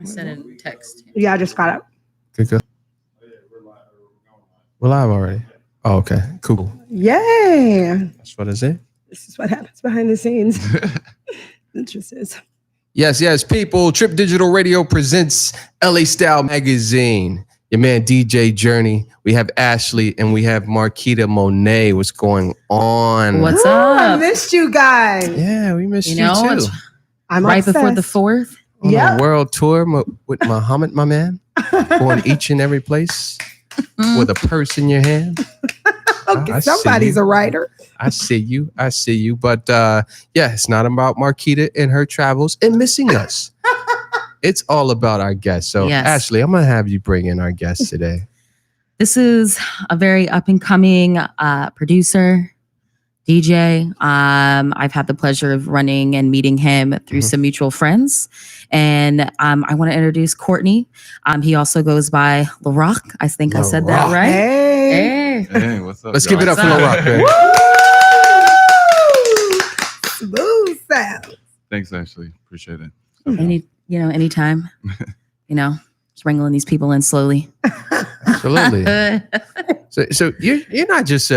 I sent in text. Yeah, I just got it. Good. We're live already. Oh, okay. Cool. Yay. That's what is it? This is what happens behind the scenes. Interesting. Yes, people. Trip Digital Radio presents LA Style Magazine. Your man DJ Journey. We have Ashley and we have Marquita Monet. What's going on? What's up? I missed you guys. Yeah, we missed you too. I'm right obsessed. before the 4th. On a world tour with Muhammad, my man. Going each and every place with a purse in your hand. Okay, somebody's a writer. I see you. But yeah, it's not about Marquita and her travels and missing us. It's all about our guests. So Yes. Ashley, I'm going to have you bring in our guest today. This is a very up and coming producer, DJ. I've had the pleasure of running and meeting him through some mutual friends. And I want to introduce Courtney. He also goes by LaRock. I think I said that right. Hey, what's up? Let's y'all? give it up for LaRock. Smooth sound. Thanks, Ashley. Appreciate it. Anytime. Just wrangling these people in slowly. Absolutely. So you're not just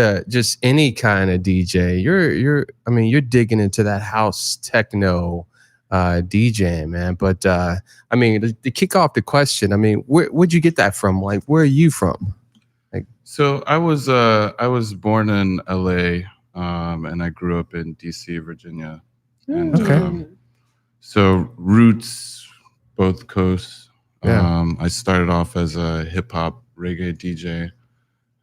any kind of DJ. You're digging into that house techno DJ, man. But to kick off the question, where'd you get that from? Like, where are you from? So I was born in LA, and I grew up in DC, Virginia. And Okay. so roots, both coasts. Yeah. I started off as a hip hop reggae DJ,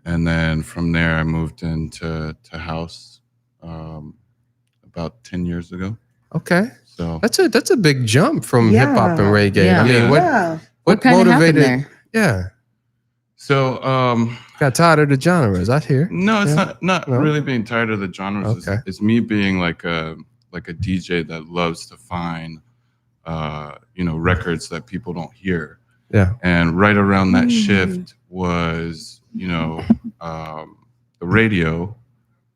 and then from there I moved into house about 10 years ago. Okay. So That's a big jump from hip hop and reggae. Yeah. What kind of happened motivated? there? Yeah. so Got tired of the genres. I hear. no, it's Yeah. not No? really being tired of the genres. Okay. It's me being like a DJ that loves to find records that people don't hear. Yeah. And right around that shift was, the radio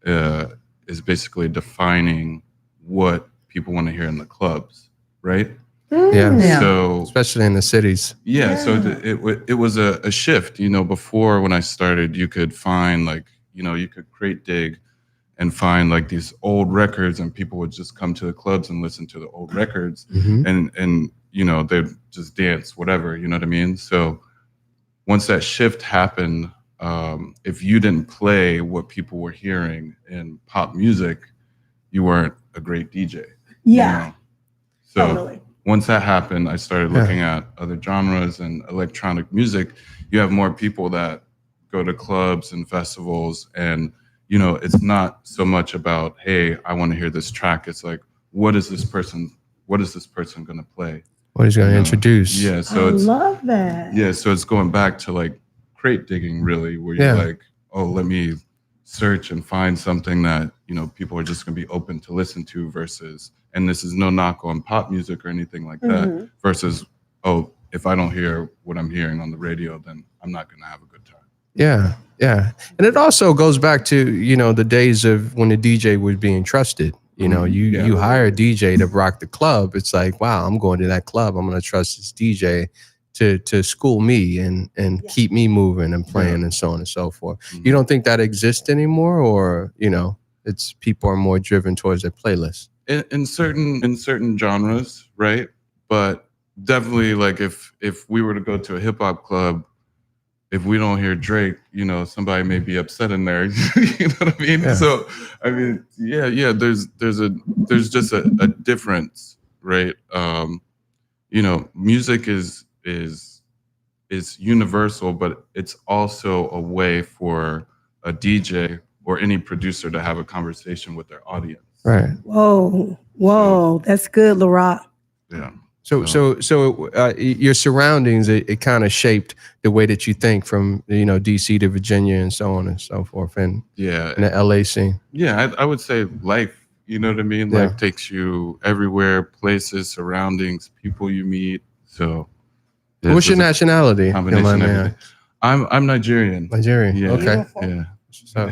is basically defining what people want to hear in the clubs, right? Yeah. So Especially in the cities. so it was a shift. Before when I started, you could find you could crate dig and find like these old records, and people would just come to the clubs and listen to the old records, and they'd just dance, whatever, you know what I mean? So once that shift happened, if you didn't play what people were hearing in pop music, you weren't a great DJ. Yeah. So Totally. once that happened, I started looking at other genres and electronic music. You have more people that go to clubs and festivals, and it's not so much about, hey, I want to hear this track. It's like, what is this person going to play? What he's going to introduce. Yeah, so I love that. Yeah, so it's going back to like crate digging, really, where you're like, oh, let me search and find something that people are just going to be open to listen to, versus, and this is no knock on pop music or anything like that, versus, oh, if I don't hear what I'm hearing on the radio, then I'm not going to have a good time. Yeah. And it also goes back to, the days of when the DJ was being trusted. You hire a DJ to rock the club. It's like, wow, I'm going to that club. I'm going to trust this DJ to school me and keep me moving and playing and so on and so forth. You don't think that exists anymore, or, it's people are more driven towards their playlist? In certain genres, right? But definitely, like if we were to go to a hip hop club, if we don't hear Drake, somebody may be upset in there. You know what I mean? Yeah. So there's just a difference, right? Music is universal, but it's also a way for a DJ or any producer to have a conversation with their audience. Right. Whoa, that's good, LaRock. Yeah. So your surroundings, it kind of shaped the way that you think, from DC to Virginia and so on and so forth, and in the LA scene. Yeah, I would say life. You know what I mean? Yeah. Life takes you everywhere, places, surroundings, people you meet. So, What's your nationality? Combination of everything. I'm Nigerian. Nigerian. Yeah. Okay. Yeah. So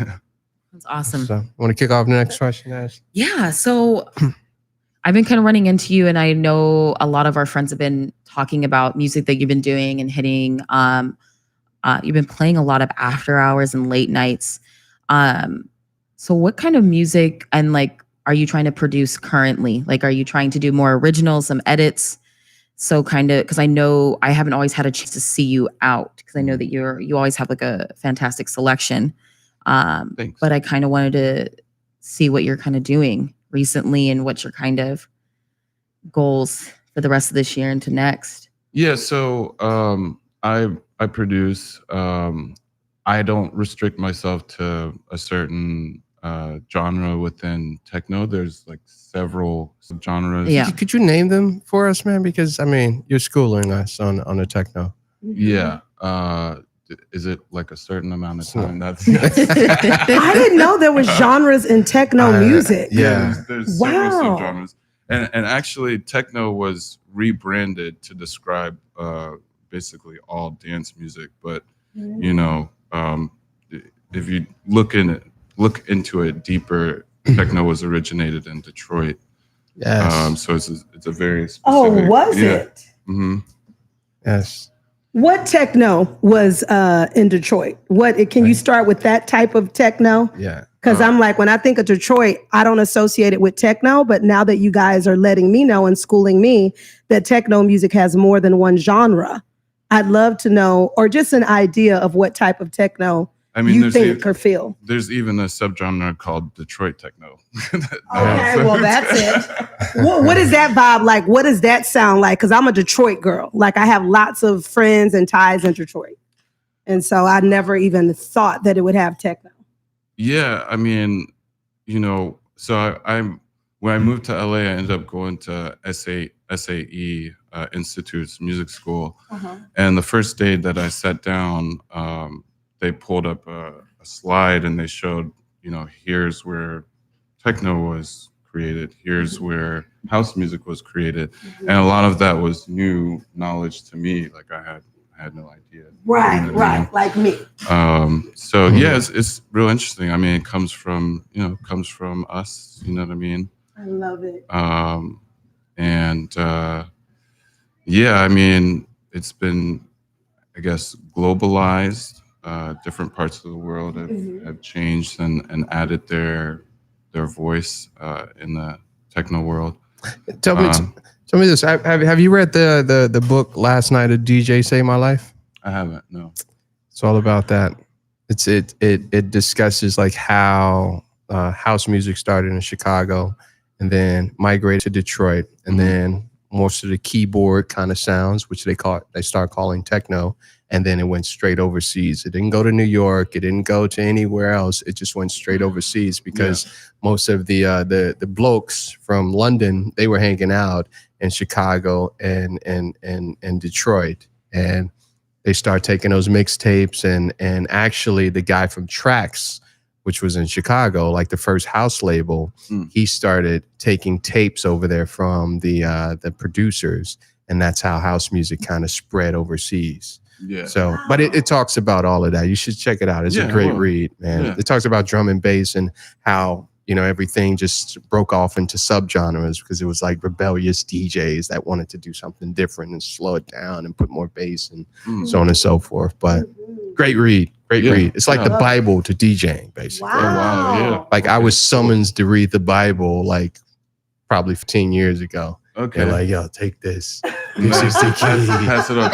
That's awesome. want to kick off the next question, Ash? Yeah. So I've been kind of running into you, and I know a lot of our friends have been talking about music that you've been doing and hitting. You've been playing a lot of after hours and late nights. So what kind of music and like are you trying to produce currently? Like, are you trying to do more originals, some edits? So kind of, because I know I haven't always had a chance to see you out because I know that you always have like a fantastic selection. Thanks. But I kind of wanted to see what you're kind of doing recently and what's your kind of goals for the rest of this year into next. Yeah, so I produce. I don't restrict myself to a certain genre within techno. There's like several subgenres. Yeah. Could you name them for us, man? Because I mean, you're schooling us on the techno. Yeah. Is it like a certain amount of time? That's I didn't know there was genres in techno music. Yeah. There's Wow. several subgenres. And actually techno was rebranded to describe basically all dance music. But you know, if you look into it deeper, techno was originated in Detroit. Yes. So it's a very specific. Oh, was it? Mm-hmm. Yes. What techno was in Detroit? Can you start with that type of techno? Yeah. Because I'm like, when I think of Detroit, I don't associate it with techno. But now that you guys are letting me know and schooling me that techno music has more than one genre, I'd love to know, or just an idea of what type of techno you think or feel. There's even a subgenre called Detroit techno. Okay, well, that's it. What is that vibe like? What does that sound like? Because I'm a Detroit girl. Like, I have lots of friends and ties in Detroit. And so I never even thought that it would have techno. Yeah, I mean, you know, so when I moved to LA, I ended up going to SAE Institute's music school. And the first day that I sat down, they pulled up a slide and they showed, you know, here's where techno was created, here's where house music was created. And a lot of that was new knowledge to me. Like I had no idea. Right, you know what I mean? like me. So yeah, it's real interesting. I mean, it comes from us, you know what I mean? I love it. Yeah, I mean, it's been, I guess, globalized. Different parts of the world have changed and added their voice in the techno world. Tell me this. Have you read the book Last Night a DJ Saved My Life? I haven't. No. It's all about that. It discusses like how house music started in Chicago and then migrated to Detroit, and then most of the keyboard kind of sounds, which they start calling techno, and then it went straight overseas. It didn't go to New York. It didn't go to anywhere else. It just went straight overseas because most of the blokes from London, they were hanging out in Chicago and Detroit, and they start taking those mixtapes and actually the guy from Trax, which was in Chicago, like the first house label, he started taking tapes over there from the producers, and that's how house music kind of spread overseas. Yeah. So, but it talks about all of that. You should check it out. It's a great read, man. Yeah. It talks about drum and bass and how, you know, everything just broke off into subgenres because it was like rebellious DJs that wanted to do something different and slow it down and put more bass and so on and so forth. But great read. Great read. It's like the Bible to DJing, basically. Wow. Oh, wow. Yeah. Like I was summoned to read the Bible like probably 15 years ago. Okay. They're like, yo, take this. This is the key. Pass it on.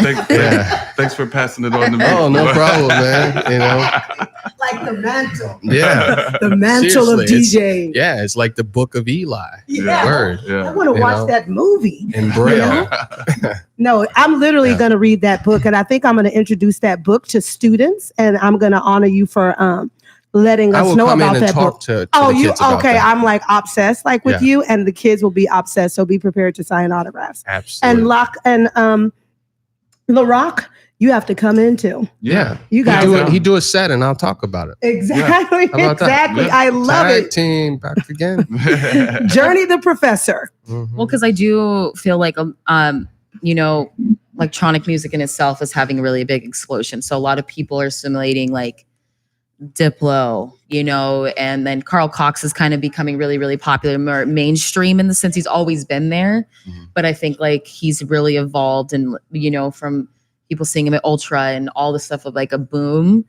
Thanks for passing it on to me. Oh, no problem, man. You know? Like the mantle. Yeah. The mantle of Seriously, DJing. Yeah, it's like the book of Eli. Yeah. Word. I Yeah. want to You watch know? that movie. In Braille. No, I'm literally Yeah. going to read that book, and I think I'm going to introduce that book to students, and I'm going to honor you for letting I us will know come in about and that talk book. to the You kids about okay? that. I'm like obsessed, like with Yeah. you, and the kids will be obsessed. So be prepared to sign autographs. Absolutely. And LaRock, you have to come in too. Yeah. You guys, He do a set and I'll talk about it. exactly, How about that? exactly. Yeah. I love Tag it. team back again. Journey the Professor. Mhm. Well, because I do feel like, you know, electronic music in itself is having really a big explosion. So a lot of people are simulating like Diplo, you know, and then Carl Cox is kind of becoming really, really popular, more mainstream in the sense he's always been there. Mhm. But I think like he's really evolved and, you know, from people seeing him at Ultra and all the stuff of like a boom.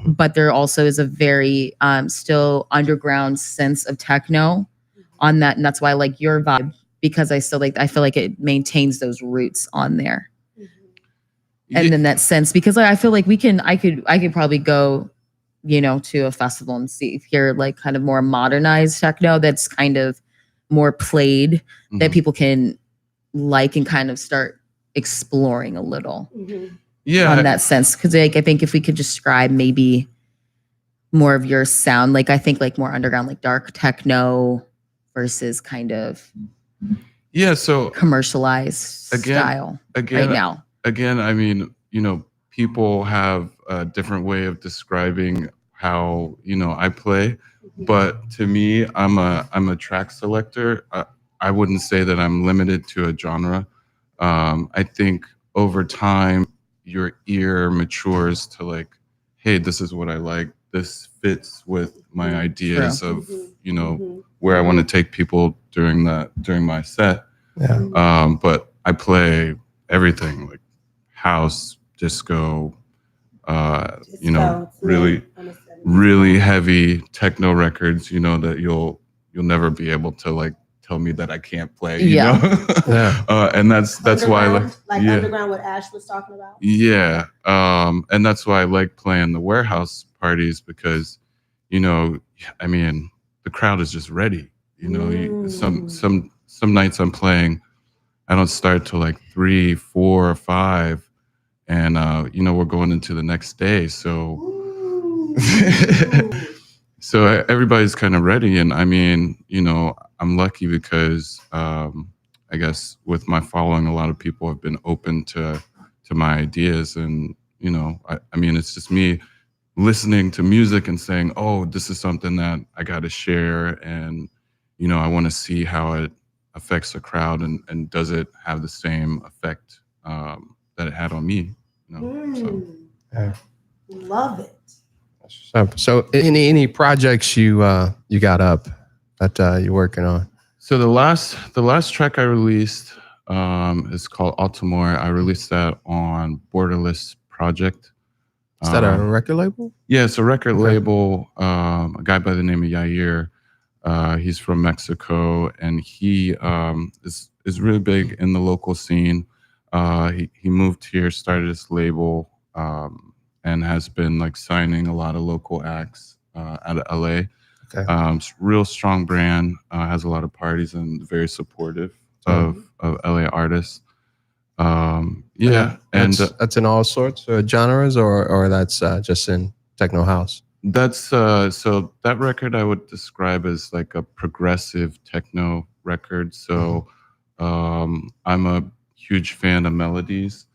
But there also is a very still underground sense of techno on that. And that's why I like your vibe, because I feel like it maintains those roots on there. And then that sense, because I feel like I could probably go, you know, to a festival and hear like kind of more modernized techno that's kind of more played, that people can like and kind of start exploring a little on that sense. Because like I think if we could describe maybe more of your sound, like I think like more underground, like dark techno versus kind of so commercialized style right now. Again, I mean, you know, people have a different way of describing how, you know, I play, but to me, I'm a track selector. I wouldn't say that I'm limited to a genre. I think over time, your ear matures to like, hey, this is what I like. This fits with my ideas of, you know, where I want to take people during my set. Yeah. But I play everything, like house, disco, you know, really heavy techno records, you know, that you'll never be able to like tell me that I can't play, you know? And that's why underground, what Ash was talking about. Yeah. And that's why I like playing the warehouse parties, because, you know, I mean, the crowd is just ready. You know, some nights I'm playing, I don't start till like 3, 4, or 5, and you know, we're going into the next day. So so everybody's kind of ready, and I mean, you know, I'm lucky because I guess with my following, a lot of people have been open to my ideas, and you know, I mean, it's just me listening to music and saying, oh, this is something that I got to share, and you know, I want to see how it affects the crowd, and does it have the same effect that it had on me, you know? So Yeah. Love it. So any projects you got up that you're working on? So the last track I released is called Altamore. I released that on Borderless Project. Is that a record label? Yeah, it's a record label. A guy by the name of Yair. He's from Mexico, and he is really big in the local scene. He moved here, started his label, and has been like signing a lot of local acts out of LA. Okay. Real strong brand, has a lot of parties, and very supportive of LA artists. Yeah, and that's in all sorts of genres, or that's just in techno house. That's so that record I would describe as like a progressive techno record. So I'm a huge fan of melodies.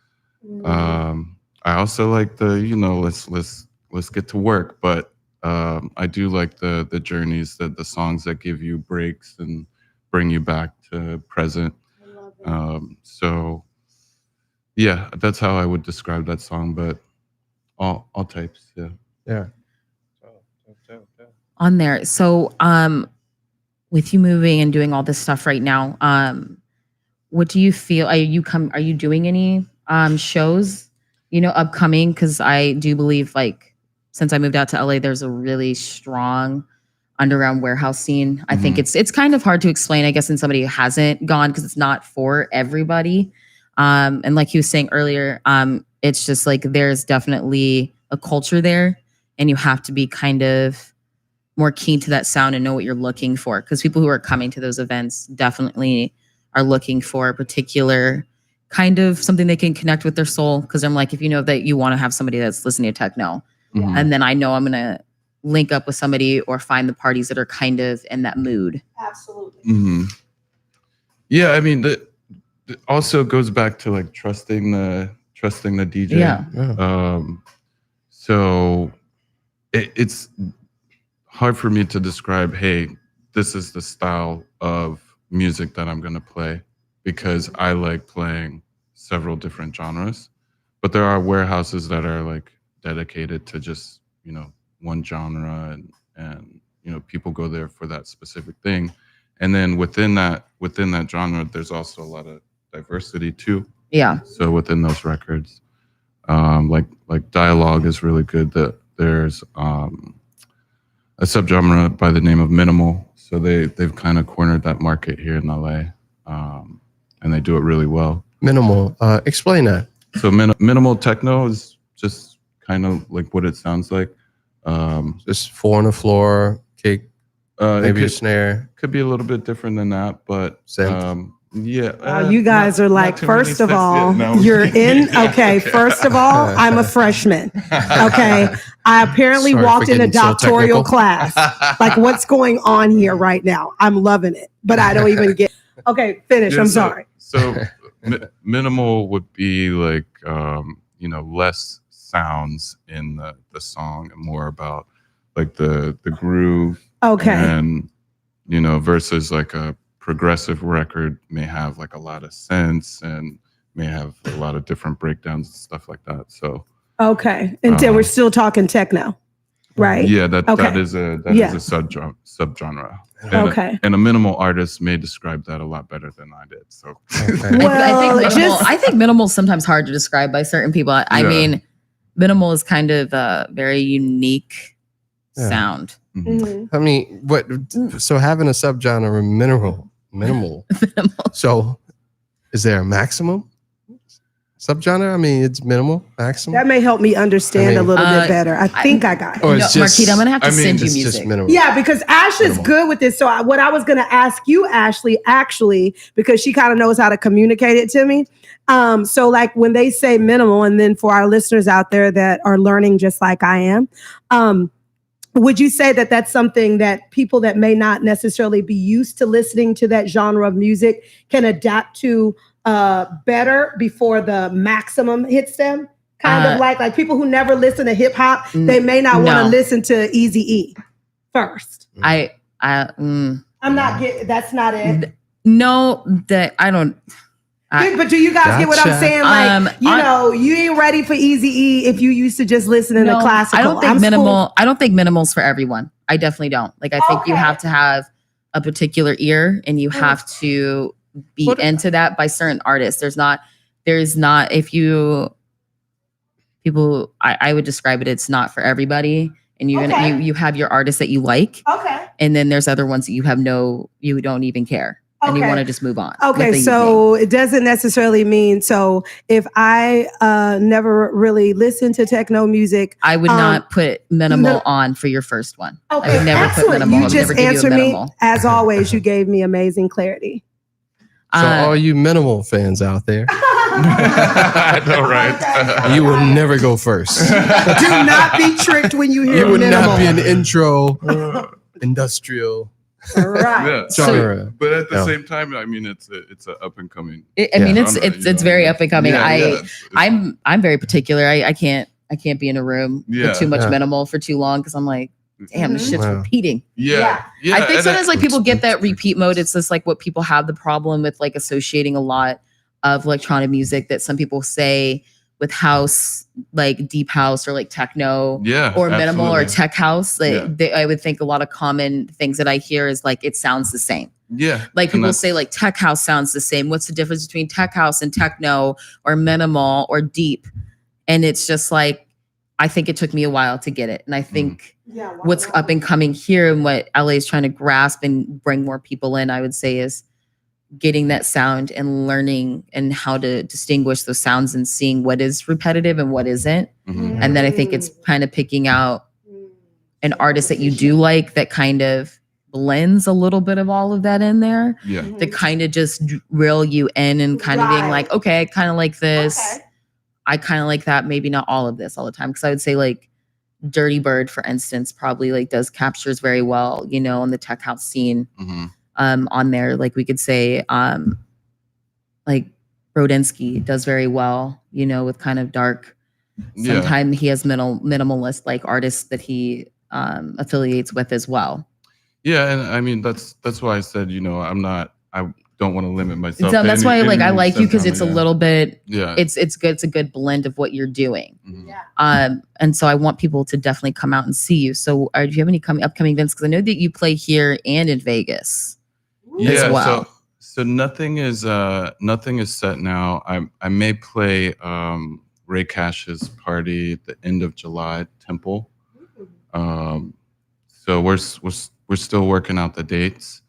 I also like the, you know, let's get to work, but I do like the journeys, the songs that give you breaks and bring you back to present. So yeah, that's how I would describe that song, but all types, yeah. Yeah. On there. So with you moving and doing all this stuff right now, what do you feel? Are you doing any shows, you know, upcoming? Because I do believe, like, since I moved out to LA, there's a really strong underground warehouse scene. I think it's kind of hard to explain, I guess, in somebody who hasn't gone, because it's not for everybody. And like he was saying earlier, it's just like there's definitely a culture there, and you have to be kind of more keen to that sound and know what you're looking for, because people who are coming to those events definitely are looking for a particular kind of something they can connect with their soul. Because I'm like, if you know that you want to have somebody that's listening to techno, and then I know I'm gonna link up with somebody or find the parties that are kind of in that mood. Absolutely. Yeah, I mean, it also goes back to like trusting the DJ. Yeah. So it's hard for me to describe, hey, this is the style of music that I'm going to play, because I like playing several different genres. But there are warehouses that are like dedicated to just, you know, one genre, and you know, people go there for that specific thing. And then within that genre, there's also a lot of diversity too. Yeah. So within those records, like dialogue is really good. That there's a subgenre by the name of minimal. So they've kind of cornered that market here in LA, and they do it really well. Minimal. Explain that. So minimal techno is just kind of like what it sounds like. Just 4 on the floor, kick, maybe a snare. Could be a little bit different than that, but yeah. Wow, you guys are like, first of all, no. you're in. Okay, first of all, I'm a freshman. Okay, I apparently Sorry walked for in a getting so doctoral technical. class. Like, what's going on here right now? I'm loving it, but I don't even get. Okay, finish. Yeah, I'm so- sorry. So minimal would be like you know, less sounds in the song and more about like the groove. Okay. And you know, versus like a progressive record may have like a lot of synths and may have a lot of different breakdowns and stuff like that. So Okay, and then we're still talking techno, right? yeah, that Okay. is a Yeah. subgenre. And Okay. and a minimal artist may describe that a lot better than I did. So Okay. Well, I think minimal is sometimes hard to describe by certain people. I Yeah. mean, minimal is kind of a very unique Yeah. sound. Mhm. I mean, what? So having a subgenre minimal. Minimal. So, is there a maximum subgenre? I mean, it's minimal, maximum. That may help me understand I mean, a little bit better. I think I got it. Or No, it's just, Marquita, I'm gonna have to I mean, send you it's just music. minimal. Yeah, because Ashley's Minimal. good with this. So what I was going to ask you, Ashley, actually, because she kind of knows how to communicate it to me. So like when they say minimal, and then for our listeners out there that are learning just like I am, would you say that that's something that people that may not necessarily be used to listening to that genre of music can adapt to better before the maximum hits them? Kind of like people who never listen to hip hop, they may not want to no. listen to Eazy-E first. I'm not getting. That's not it. No, that I don't. But do you guys get what I'm Gotcha. saying? Like, you know, you ain't ready for Eazy-E if you used to just listen to classical. I don't think minimal. I don't think minimal's for everyone. I definitely don't. Like, I think you Okay. have to have a particular ear, and you have to be into that by certain artists. There's not. If you people, I would describe it. It's not for everybody, and you're Okay. gonna you have your artists that you like, Okay. and then there's other ones that you don't even care, and you Okay. want to just move on. Okay, with the so it doesn't necessarily mean, so if I never really listened to techno music, I would not put minimal on for your first one. okay, I would never excellent. put minimal. I You would just never give you a answered me. minimal. As always, you gave me amazing clarity. So all you minimal fans out there, I know, right? you will never go first. Do not be tricked when you hear You would minimal. not be an intro industrial Right. Yeah. genre. But at the No. same time, I mean, it's a up and coming. I mean, genre, it's very up and coming. Yeah, I'm very particular. I can't be in a room Yeah. with too much Yeah. minimal for too long because I'm like, damn, this shit's Wow. repeating. yeah. I think and sometimes like people get that repeat mode. It's just like what people have the problem with, like associating a lot of electronic music that some people say with house, like deep house or like techno. yeah, Or minimal or absolutely. tech house. Like Yeah. I would think a lot of common things that I hear is like it sounds the same. Yeah, Like and people that's- say like tech house sounds the same. What's the difference between tech house and techno or minimal or deep? And it's just like I think it took me a while to get it. And I think Yeah, what's up and coming here and what LA is trying to grasp and bring more people in, I would say, is getting that sound and learning and how to distinguish those sounds and seeing what is repetitive and what isn't. Mhm. And then I think it's kind of picking out an artist that you do like that kind of blends a little bit of all of that in there Yeah, to kind of just reel you in and kind of being Right. like, okay, I kind of like this. Okay. I kind of like that. Maybe not all of this all the time. Cause I would say like Dirty Bird, for instance, probably like does captures very well, you know, on the tech house scene Mhm. on there. Like we could say like Brodensky does very well, you know, with kind of dark. Yeah. Sometimes he has minimalist like artists that he affiliates with as well. Yeah, and I mean that's why I said, you know, don't want to limit myself. So that's why like I any like you because it's a subgenre, little bit yeah. it's good. It's a good blend of what you're doing. Mhm. And so I want people to definitely come out and see you. So do you have any upcoming events? Because I know that you play here and in Vegas. Yeah, well. so nothing is set now. I may play Ray Cash's party at the end of July at Temple. So we're still working out the dates.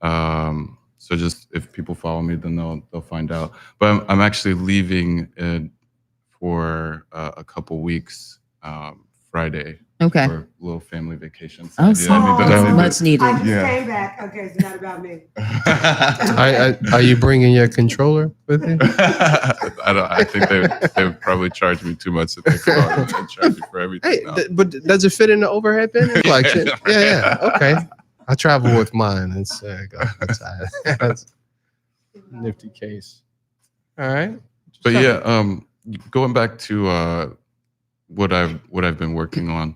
So just if people follow me, then they'll find out. But I'm actually leaving for a couple weeks Friday. Okay. For a little family vacation. Oh, Yeah, much needed. I just Yeah. came back. Okay, it's not about me. Are you bringing your controller with you? I think they would probably charge me too much if they come out and charge me for everything. Hey, now. but does it fit in the overhead bin? Collection? Yeah. Okay. I travel with mine. It's go outside. That's a nifty case. All right. But yeah, going back to what I've been working on.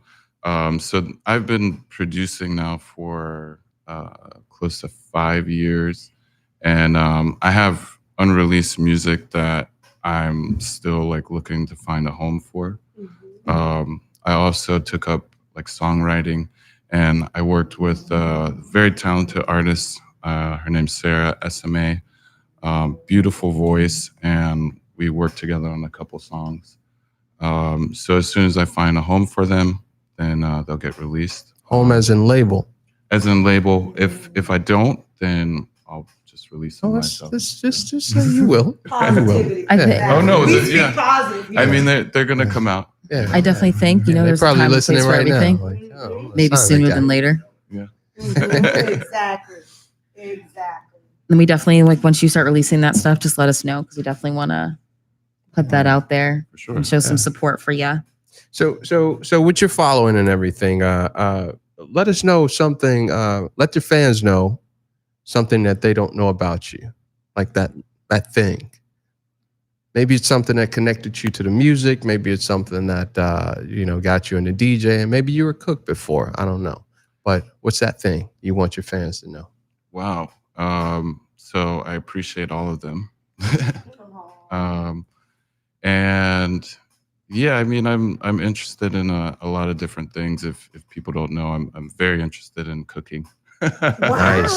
So I've been producing now for close to 5 years, and I have unreleased music that I'm still like looking to find a home for. I also took up like songwriting, and I worked with a very talented artist. Her name's Sarah SMA. Beautiful voice, and we worked together on a couple songs. So as soon as I find a home for them, then they'll get released. Home as in label. As in label. If I don't, then I'll just release them Oh, myself. just say you will. Positivity. I think- Oh, no, we the- speak yeah. positive. I mean, they're gonna come out. Yeah. I definitely think, They're there's a probably time and listening place for right everything. now. Like, oh, Maybe son, sooner that than guy. later. Exactly. Then we definitely once you start releasing that stuff, just let us know because we definitely want to put that out there For sure. and show some support for you. So with your following and everything, let us know something. Let your fans know something that they don't know about you, like that thing. Maybe it's something that connected you to the music. Maybe it's something that got you into DJ, and maybe you were a cook before. I don't know, but what's that thing you want your fans to know? Wow. So I appreciate all of them. And yeah, I mean, I'm interested in a lot of different things. If people don't know, I'm very interested in cooking. Nice.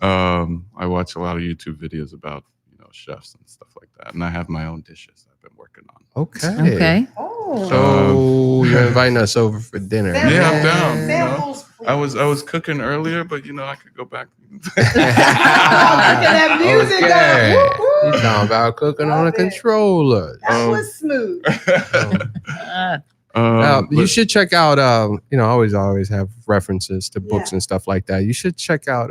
I watch a lot of YouTube videos about chefs and stuff like that, and I have my own dishes I've been working on. Okay. Okay. Oh. So you're inviting us over for dinner. Yeah, I'm down. Samples, please. I was cooking earlier, but I could go back. Look at that music. Okay. Woo, woo. You talking about cooking on a Love it. controller? That was smooth. You should check out. I always have references to books Yeah. and stuff like that. You should check out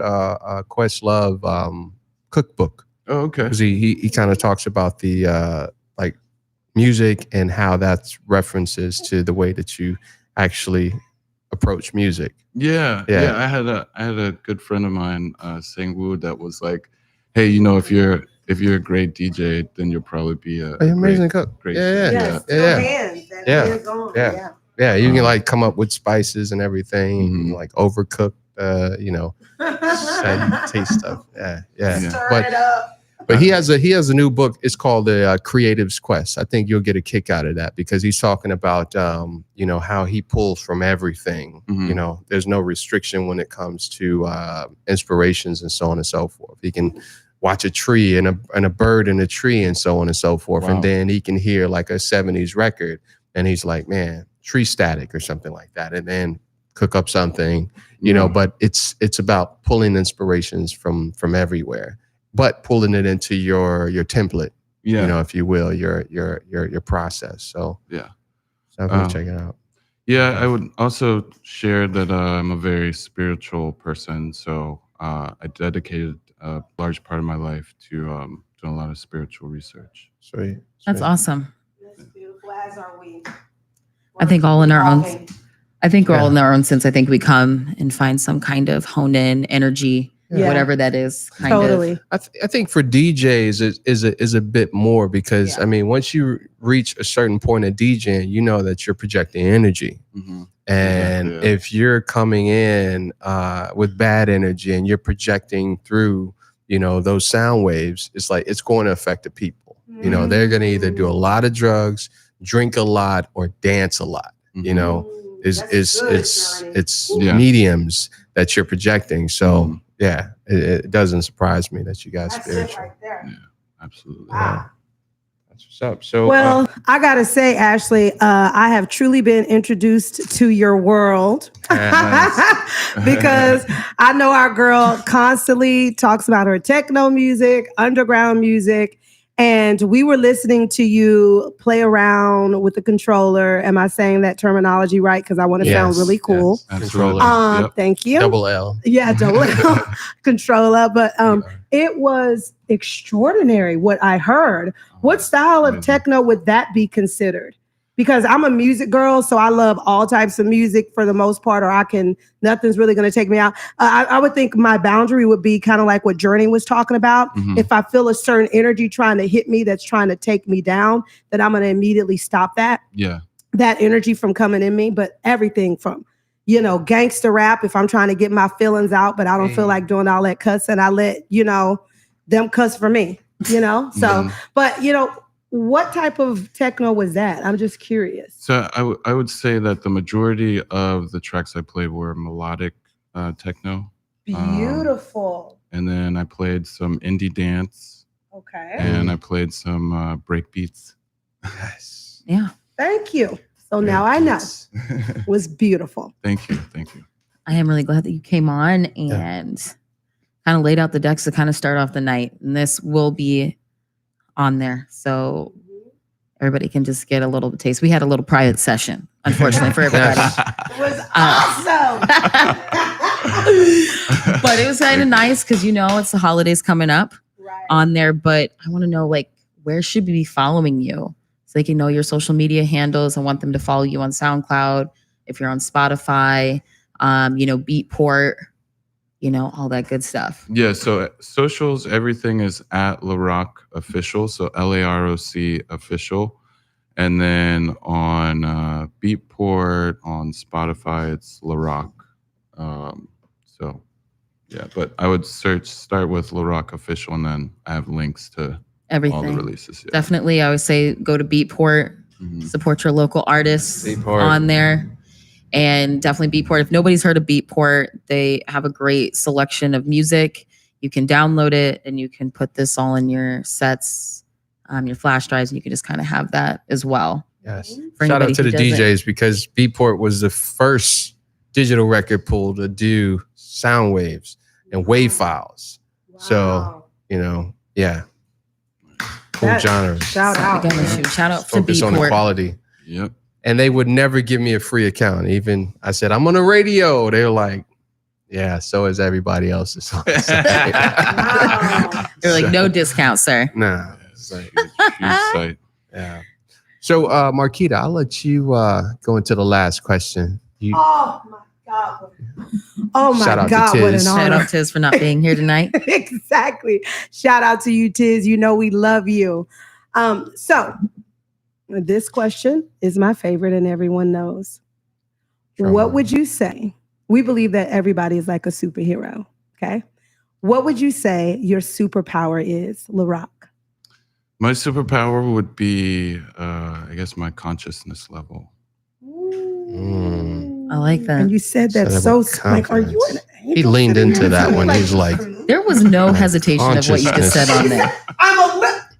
Questlove cookbook, Oh, okay. because he kind of talks about the like music and how that's references to the way that you actually approach music. Yeah. I had a good friend of mine, Sang Woo, that was like, "Hey, if you're a great DJ, then you'll probably be a You're amazing cook. great Yeah. Yes, Yeah. hands. That Yeah. hands on. Yeah. Yeah. Yeah, you can like come up with spices and everything, Mhm. like overcook, taste stuff. Yeah. Stir it up. But he has a new book. It's called The Creative's Quest. I think you'll get a kick out of that because he's talking about how he pulls from everything. Mhm. There's no restriction when it comes to inspirations and so on and so forth. He can watch a tree and a bird in a tree and so on and so forth, Wow. and then he can hear like a 70s record, and he's like, man, tree static or something like that, and then cook up something, But it's about pulling inspirations from everywhere, but pulling it into your template, Yeah. if you will, your process. So Yeah. definitely check it out. Yeah, I would also share that I'm a very spiritual person. So I dedicated a large part of my life to doing a lot of spiritual research. Sweet. That's awesome. That's beautiful. As are we. I think all in our own. Evolving. I think we're all in our own sense. I think we come and find some kind of honed in energy, Yeah. whatever that is. Kind Totally. I think for DJs is a bit more because Yeah. I mean, once you reach a certain point of DJing, you know that you're projecting energy. Mm-hmm. And Exactly, yeah. if you're coming in with bad energy and you're projecting through you know, those sound waves, it's like it's going to affect the people. You know, they're going to either do a lot of drugs, drink a lot, or dance a lot. You know, it's mediums that you're projecting. So yeah, it doesn't surprise me that you guys spiritual. Right there. Yeah, absolutely. Wow. Yeah. That's what's up. So Well, I gotta say, Ashley, I have truly been introduced to your world because I know our girl constantly talks about her techno music, underground music, and we were listening to you play around with the controller. Am I saying that terminology right? Because I want to sound really cool. Yes, absolutely. Thank you. double L. Yeah, double L controller. But it was extraordinary what I heard. What style of techno would that be considered? Because I'm a music girl, so I love all types of music for the most part, or nothing's really going to take me out. I would think my boundary would be kind of like what Journey was talking about. If I feel a certain energy trying to hit me that's trying to take me down, then I'm going to immediately stop that energy from coming in me. But everything from, you know, gangster rap, if I'm trying to get my feelings out, but I don't feel like doing all that cussing, I let, you know, them cuss for me, you know? So, but, you know, what type of techno was that? I'm just curious. So I would say that the majority of the tracks I played were melodic techno. Beautiful. And then I played some indie dance. Okay. And I played some break beats. Yes. Yeah. Thank you. So now I know. It was beautiful. Thank you. Thank you. I am really glad that you came on and kind of laid out the decks to kind of start off the night. And this will be on there, so everybody can just get a little taste. We had a little private session, unfortunately, for everybody. It was awesome. But it was kind of nice because, you know, it's the holidays coming up on there. But I want to know, like, where should we be following you so they can know your social media handles? I want them to follow you on SoundCloud, if you're on Spotify, you know, Beatport, you know, all that good stuff. Yeah, so socials, everything is at LaRock Official, so LAROC Official. And then on Beatport, on Spotify, it's LaRock. So, yeah, but I would start with LaRock Official, and then I have links to Everything. all the releases. Yeah. Definitely, I would say go to Beatport, support your local artists on there. And definitely Beatport. If nobody's heard of Beatport, they have a great selection of music. You can download it and you can put this all in your sets, your flash drives, and you can just kind of have that as well. Yes. Shout out to the DJs because Beatport was the first digital record pool to do sound waves and wave files. Wow. So, you know, yeah. Cool genres. Shout out. Shout out to Focus on the Beatport. quality. Yep. And they would never give me a free account. Even I said, I'm on the radio. They're like, yeah, so is everybody else's. They're like, no discount, sir. Nah. It's like a huge site. Yeah. So, Marquita, I'll let you go into the last question. Oh my God. Oh my Shout out to God, what an Tiz. Shout honor. out Tiz for not being here tonight. Exactly. Shout out to you, Tiz. You know we love you. So this question is my favorite and everyone knows. What would you say? We believe that everybody is like a superhero, okay? What would you say your superpower is, LaRock? My superpower would be, I guess, my consciousness level. I like that. And you said that so, like, are you an angel? He leaned into that one. He's like, There was no hesitation of what you just said on there.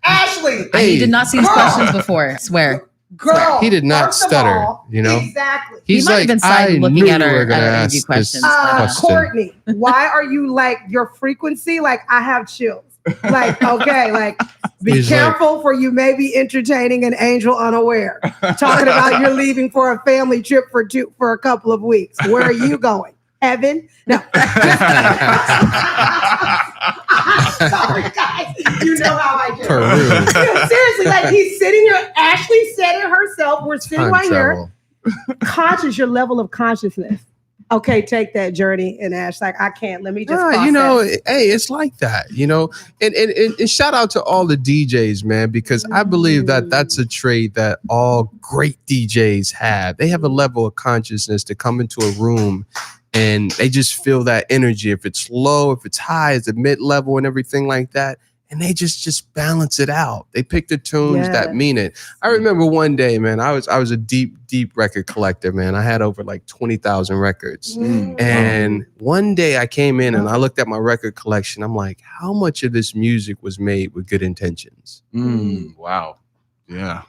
Ashley. You did not see his questions before. I swear. Girl, he did not first of stutter, all, you know? Exactly. He's might have like, been silent I looking knew at you our- were going to at our ask interview this questions. question. Courtney, why are you like your frequency? Like I have chills. Like, okay, like be He's careful for you may be entertaining an angel unaware. Talking about you're leaving for a family trip for a couple of weeks. Where are you going? Heaven? No. Sorry, guys. You know how I do. Peru. Seriously, like he's sitting here. Ashley said it herself. We're sitting Time right travel. here. Conscious, your level of consciousness. Okay, take that journey. And Ash, like, I can't. Let me just process. You know, hey, it's like that, you know, and shout out to all the DJs, man, because I believe that that's a trait that all great DJs have. They have a level of consciousness to come into a room and they just feel that energy. If it's low, if it's high, it's a mid-level and everything like that. And they just balance it out. They pick the tunes that mean it. I remember one day, man, I was a deep record collector, man. I had over like 20,000 records. And one day I came in and I looked at my record collection. I'm like, how much of this music was made with good intentions? Wow. Yeah.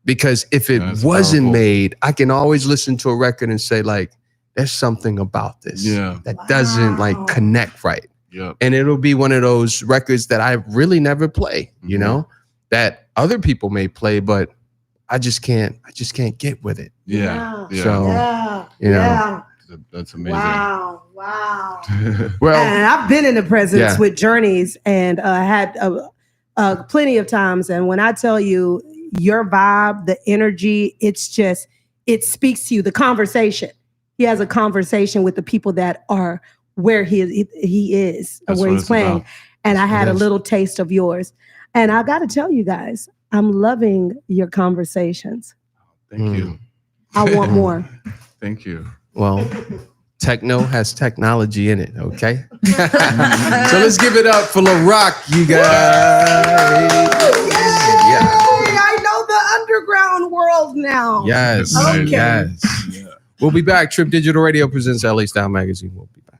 Because if it wasn't made, I can always listen to a record and say, like, there's something about this that doesn't like connect right. Yep. And it'll be one of those records that I really never play, you know, that other people may play, but I just can't get with it. Yeah. So, you know, that's amazing. Wow. well, And I've been in the presence with Journeys and had plenty of times. And when I tell you your vibe, the energy, it's just, it speaks to you. The conversation. He has a conversation with the people that are where he is, or where he's playing. About. And I had a little taste of yours. And I got to tell you guys, I'm loving your conversations. Thank you. I want more. Thank you. Well, techno has technology in it, okay? So let's give it up for LaRock, you guys. I know the underground world now. Yes. Okay. Yes. We'll be back. Trip Digital Radio presents LA Style Magazine. We'll be back.